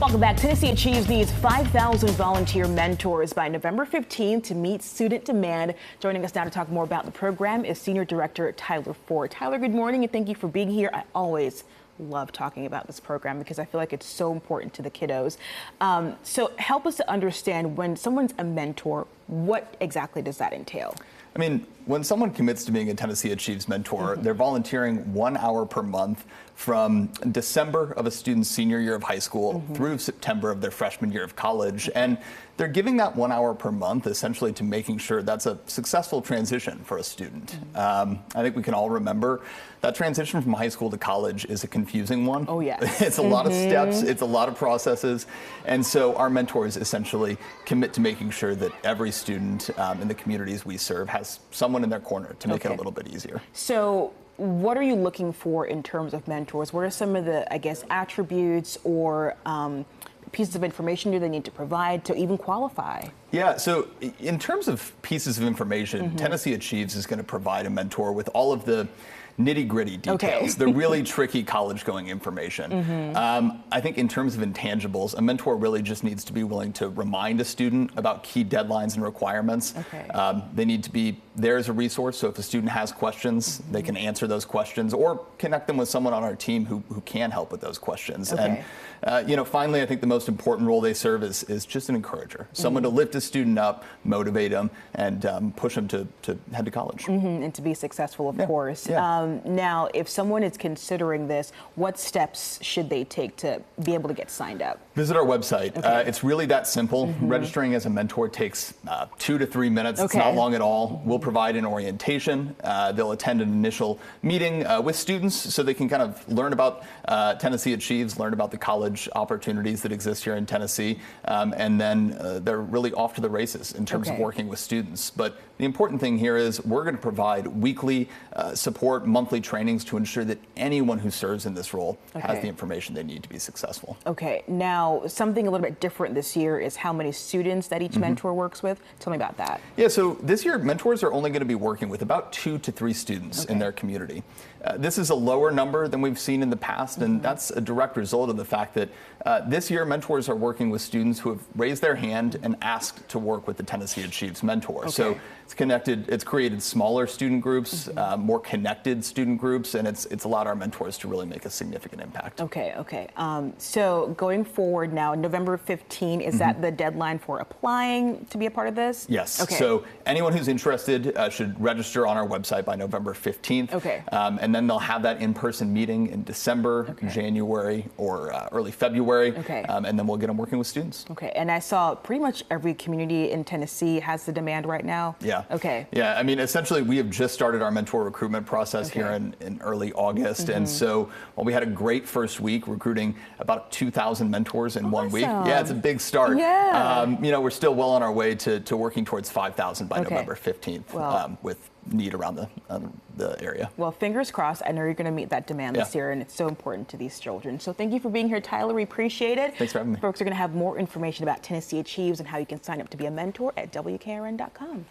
Welcome back. Tennessee Achieves needs 5,000 volunteer mentors by November 15th to meet student demand. Joining us now to talk more about the program is Senior Director Tyler Ford. Tyler, good morning and thank you for being here. I always love talking about this program because I feel like it's so important to the kiddos. So help us to understand, when someone's a mentor, what exactly does that entail? I mean, when someone commits to being a Tennessee Achieves mentor, they're volunteering 1 hour per month from December of a student's senior year of high school through September of their freshman year of college. And they're giving that 1 hour per month essentially to making sure that's a successful transition for a student. I think we can all remember that transition from high school to college is a confusing one. Oh, yes. It's a lot of steps, it's a lot of processes. And so our mentors essentially commit to making sure that every student in the communities we serve has someone in their corner to make it a little bit easier. So what are you looking for in terms of mentors? What are some of the, I guess, attributes or pieces of information do they need to provide to even qualify? Yeah, so in terms of pieces of information, Tennessee Achieves is going to provide a mentor with all of the nitty-gritty details, the really tricky college-going information. I think in terms of intangibles, a mentor really just needs to be willing to remind a student about key deadlines and requirements. They need to be there as a resource, so if a student has questions, they can answer those questions or connect them with someone on our team who can help with those questions. And you know, finally, I think the most important role they serve is just an encourager, someone to lift a student up, motivate them, and push them to head to college. And to be successful, of course. Now, if someone is considering this, what steps should they take to be able to get signed up? Visit our website. It's really that simple. Registering as a mentor takes 2 to 3 minutes. It's not long at all. We'll provide an orientation. They'll attend an initial meeting with students so they can kind of learn about Tennessee Achieves, learn about the college opportunities that exist here in Tennessee, and then they're really off to the races in terms of working with students. But the important thing here is we're going to provide weekly support, monthly trainings to ensure that anyone who serves in this role has the information they need to be successful. Now something a little bit different this year is how many students that each mentor works with. Tell me about that. Yeah, so this year mentors are only going to be working with about 2 to 3 students in their community. This is a lower number than we've seen in the past, and that's a direct result of the fact that this year mentors are working with students who have raised their hand and asked to work with the Tennessee Achieves mentor. So it's created smaller student groups, more connected student groups, and it's allowed our mentors to really make a significant impact. So going forward now, November 15, is that the deadline for applying to be a part of this? Yes. So anyone who's interested should register on our website by November 15th. And then they'll have that in-person meeting in December, January, or early February. And then we'll get them working with students. And I saw pretty much every community in Tennessee has the demand right now. Yeah, I mean, essentially, we have just started our mentor recruitment process here in early August. And so while we had a great first week recruiting about 2,000 mentors in 1 week. Yeah, it's a big start. You know, we're still well on our way to working towards 5,000 by November 15th with need around the area. Well, fingers crossed. I know you're going to meet that demand this year, and it's so important to these children. So thank you for being here, Tyler. We appreciate it. Thanks for having me. Folks are going to have more information about Tennessee Achieves and how you can sign up to be a mentor at WKRN.com.